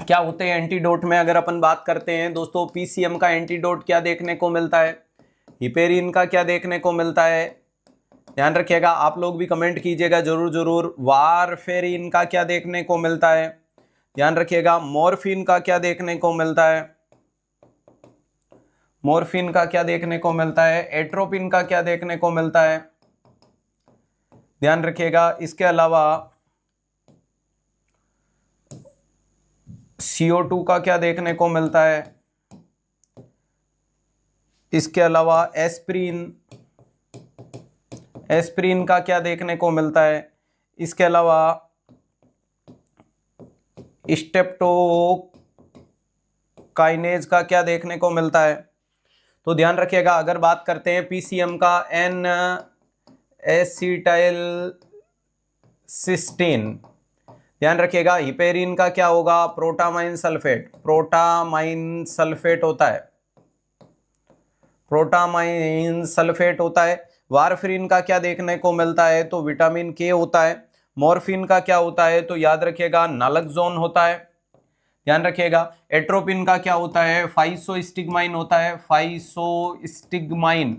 क्या होते हैं एंटीडोट में अगर अपन बात करते हैं दोस्तों, पीसीएम का एंटीडोट क्या देखने को मिलता है, हिपेरिन का क्या देखने को मिलता है, ध्यान रखिएगा, आप लोग भी कमेंट कीजिएगा जरूर जरूर। वारफेरिन का क्या देखने को मिलता है, ध्यान रखिएगा। मॉर्फिन का क्या देखने को मिलता है, मॉर्फिन का क्या देखने को मिलता है, एट्रोपिन का क्या देखने को मिलता है, ध्यान रखिएगा। इसके अलावा CO2 का क्या देखने को मिलता है, इसके अलावा एस्प्रिन, एस्प्रिन का क्या देखने को मिलता है, इसके अलावा स्टेप्टोकाइनेज का क्या देखने को मिलता है। तो ध्यान रखिएगा, अगर बात करते हैं पीसीएम का, एन एसिटाइल सिस्टीन, ध्यान रखिएगा। हिपेरिन का क्या होगा, प्रोटामाइन सल्फेट, प्रोटामाइन सल्फेट होता है, प्रोटामाइन सल्फेट होता है। वारफेरिन का क्या देखने को मिलता है, तो विटामिन के होता है। मॉर्फिन का क्या होता है, तो याद रखिएगा नालकजोन होता है, ध्यान रखिएगा। एट्रोपिन का क्या होता है, फाइसोस्टिग्माइन होता है, फाइसोस्टिग्माइन,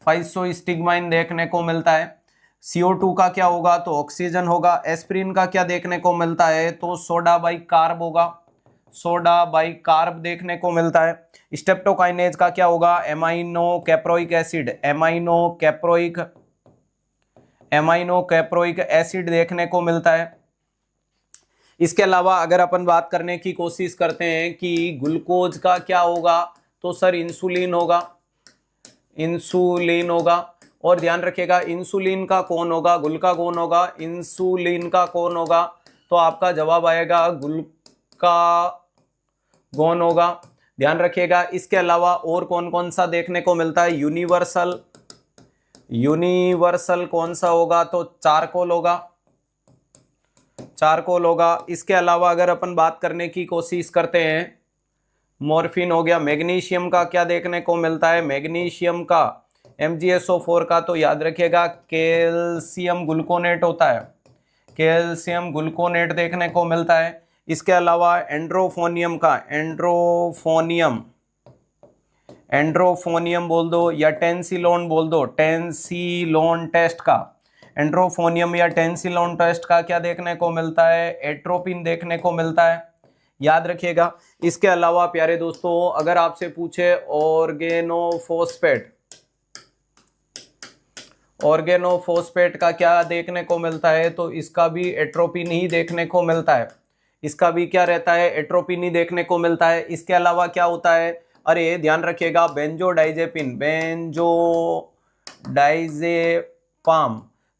फाइसोस्टिग्माइन देखने को मिलता है। CO2 का क्या होगा, तो ऑक्सीजन होगा। एस्प्रिन का क्या देखने को मिलता है, तो सोडा बाइकार्ब होगा, सोडा बाइकार्ब देखने को मिलता है। स्टेप्टोकाइनेज का क्या होगा, amino caproic acid, amino caproic acid देखने को मिलता है। इसके अलावा अगर अपन बात करने की कोशिश करते हैं कि ग्लूकोज का क्या होगा, तो सर इंसुलिन होगा, इंसुलिन होगा। और ध्यान रखिएगा, इंसुलिन का कौन होगा, ग्लूकागोन होगा। इंसुलिन का कौन होगा, तो आपका जवाब आएगा ग्लूकागोन होगा, ध्यान रखिएगा। इसके अलावा और कौन कौन सा देखने को मिलता है, यूनिवर्सल, यूनिवर्सल कौन सा होगा, तो चारकोल होगा, चारकोल होगा। इसके अलावा अगर अपन बात करने की कोशिश करते हैं, मॉर्फिन हो गया। मैग्नीशियम का क्या देखने को मिलता है, मैग्नीशियम का MgSO4 का, तो याद रखिएगा कैल्शियम ग्लूकोनेट होता है, कैल्शियम ग्लूकोनेट देखने को मिलता है। इसके अलावा एंड्रोफोनियम का, एंड्रोफोनियम, एंड्रोफोनियम बोल दो या टेंसिलोन बोल दो, टेंसिलोन टेस्ट का, एंड्रोफोनियम या टेंसिलोन टेस्ट का क्या देखने को मिलता है, एट्रोपिन देखने को मिलता है, याद रखिएगा। इसके अलावा प्यारे दोस्तों अगर आपसे पूछे ऑर्गेनोफॉस्फेट, ऑर्गेनोफॉस्फेट का क्या देखने को मिलता है, तो इसका भी एट्रोपिन ही देखने को मिलता है, इसका भी क्या रहता है, एट्रोपिन ही देखने को मिलता है। इसके अलावा क्या होता है, अरे ध्यान रखिएगा, बेंजोडाइजेपिन, बेंजोडाइजेपाम,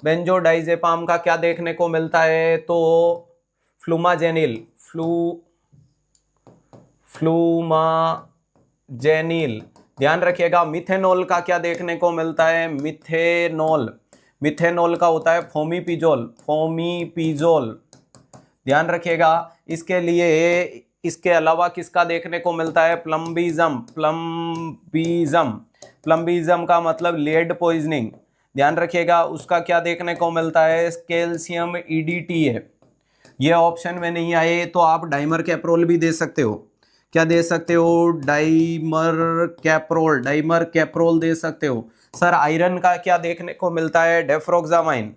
बेंजोडाइजेपाम का क्या देखने को मिलता है, तो फ्लूमाजेनिल, फ्लूमाजेनिल, ध्यान रखिएगा। मिथेनॉल का क्या देखने को मिलता है, मिथेनॉल, मिथेनॉल का होता है फोमीपिजोल, फोमीपिजोल, ध्यान रखिएगा। इसके लिए इसके अलावा किसका देखने को मिलता है, प्लम्बिज्म, प्लम्बिज्म, प्लम्बिज्म का मतलब लेड पॉइजनिंग, ध्यान रखिएगा। उसका क्या देखने को मिलता है, कैल्शियम EDTA है। ये ऑप्शन में नहीं आए तो आप डाइमर कैप्रोल भी दे सकते हो, क्या दे सकते हो, डाइमर कैप्रोल, डाइमर कैप्रोल दे सकते हो। सर आयरन का क्या देखने को मिलता है, डेफ्रोक्सामाइन,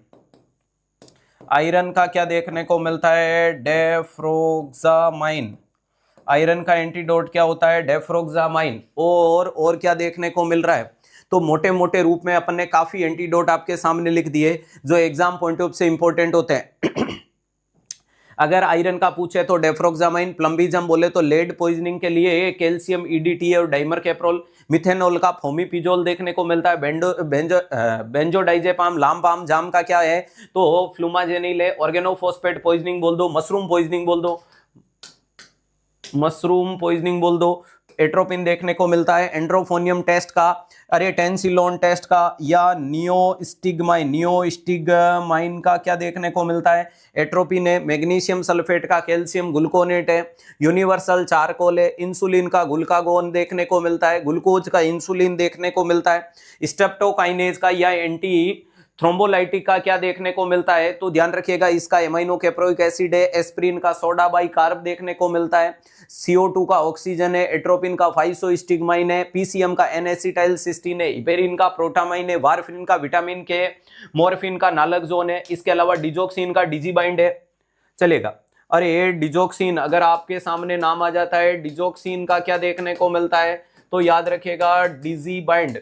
आयरन का क्या देखने को मिलता है, डेफ्रोक्सामाइन, आयरन का एंटीडोट क्या होता है, डेफ्रोक्सामाइन। और क्या देखने को मिल रहा है, तो मोटे मोटे रूप में अपन ने काफी एंटीडोट आपके सामने लिख दिए जो एग्जाम पॉइंट ऑफ से इंपॉर्टेंट होते हैं। अगर आयरन का पूछे तो डेफ्रोक्सामाइन, प्लम्बिज्म बोले तो लेड पॉइजनिंग के लिए कैल्शियम EDTA और डाइमर कैप्रोल, मिथेनॉल का फोमीपिजोल देखने को मिलता है, बेंजोडाइजेपाम, लामपाम जाम का क्या है, तो फ्लूमाजेनिल है। ऑर्गेनोफॉस्फेट पॉइजनिंग बोल दो, मशरूम पॉइजनिंग बोल दो, मशरूम पॉइजनिंग बोल दो। एट्रोपिन देखने को मिलता है, एंड्रोफोनियम टेस्ट का, अरे टेंसिलोन टेस्ट का, या नियोस्टिग्माइन, नियोस्टिग्माइन का क्या देखने को मिलता है, एट्रोपिन है। मैग्नीशियम सल्फेट का कैल्शियम ग्लूकोनेट है, यूनिवर्सल चारकोल है। इंसुलिन का ग्लूकागोन देखने को मिलता है, ग्लूकोज का इंसुलिन देखने को मिलता है। स्ट्रेप्टोकाइनेज का या एंटी थ्रोम्बोलाइटिक का क्या देखने को मिलता है, तो ध्यान रखिएगा इसका एमाइनो कैप्रोइक एसिड है, एस्प्रिन का सोडा बाई कार्ब देखने को मिलता है, CO2 का ऑक्सीजन है, एट्रोपिन का फाइसोस्टिग्माइन है, PCM का एन-एसिटाइल सिस्टीन है, इपेरिन का प्रोटामाइन है, वारफिन का विटामिन के, मॉर्फिन का नालकजोन है, इसके अलावा डिजोक्सिन का डिजीबाइंड है। चलेगा। अरे डिजोक्सिन अगर आपके सामने नाम आ जाता है, डिजोक्सिन का क्या देखने को मिलता है, तो याद रखिएगा डिजीबाइंड,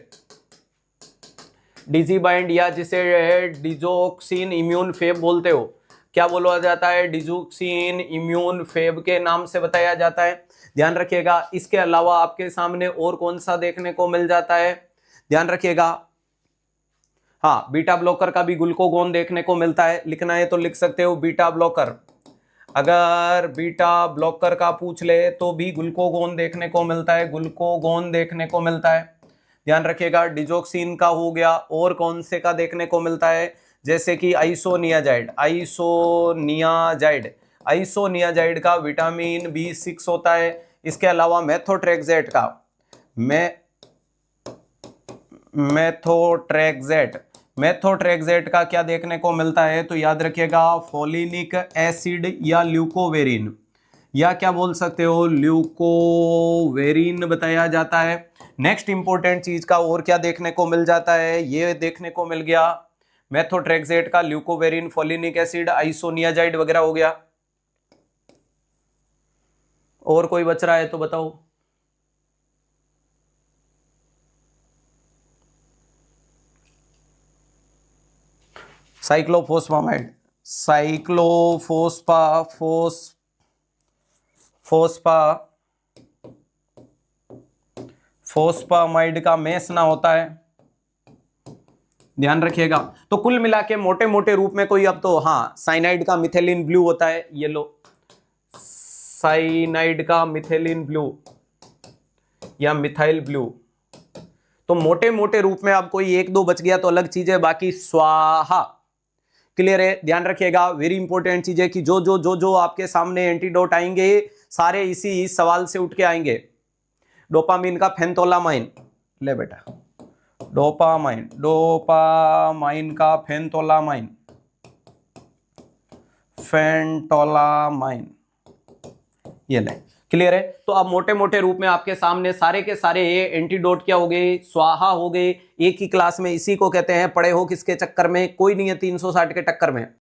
डिजीबाइंड या जिसे डिजोक्सिन इम्यून फेब बोलते हो, क्या बोला जाता है, डिजोक्सिन इम्यून फेब के नाम से बताया जाता है। ध्यान रखिएगा। इसके अलावा आपके सामने और कौन सा देखने को मिल जाता है, ध्यान रखिएगा। हाँ, बीटा ब्लॉकर का भी ग्लूकोगोन देखने को मिलता है, लिखना है तो लिख सकते हो बीटा ब्लॉकर। अगर बीटा ब्लॉकर का पूछ ले तो भी ग्लूकोगोन देखने को मिलता है, ग्लूकोगोन देखने को मिलता है। ध्यान रखिएगा। डिजोक्सिन का हो गया, और कौन से का देखने को मिलता है, जैसे कि आइसोनियाजाइड, आइसोनियाजाइड, आइसोनियाजाइड का विटामिन B6 होता है। इसके अलावा मेथोट्रेक्सेट का, मेथोट्रेक्सेट का क्या देखने को मिलता है, तो याद रखिएगा फोलिनिक एसिड या ल्यूकोवेरिन, या क्या बोल सकते हो ल्यूकोवेरिन बताया जाता है। नेक्स्ट इंपॉर्टेंट चीज का और क्या देखने को मिल जाता है, ये देखने को मिल गया मेथोट्रेक्सेट का, ल्यूकोवेरिन, फोलिनिक एसिड, आइसोनियाजाइड वगैरह हो गया। और कोई बच रहा है तो बताओ। साइक्लोफोस्फामाइड, फोस्फामाइड का मेस ना होता है, ध्यान रखिएगा। तो कुल मिला के मोटे मोटे रूप में कोई, अब तो हाँ साइनाइड का मिथेलिन ब्लू होता है, ये लो साइनाइड का मिथेलिन ब्लू या मिथाइल ब्लू। तो मोटे मोटे रूप में अब कोई एक दो बच गया तो अलग चीज है, बाकी स्वाहा। क्लियर है। ध्यान रखिएगा, वेरी इंपॉर्टेंट चीज है कि जो जो जो जो आपके सामने एंटीडोट आएंगे सारे इसी सवाल से उठ के आएंगे। डोपामिन का फेंथोलामाइन, ले बेटा, डोपामाइन का फेंथोलामाइन, ये ले। क्लियर है। तो अब मोटे मोटे रूप में आपके सामने सारे के सारे एंटीडोट क्या हो गए, स्वाहा हो गए। एक ही क्लास में इसी को कहते हैं पड़े हो किसके चक्कर में, कोई नहीं है 360 के टक्कर में।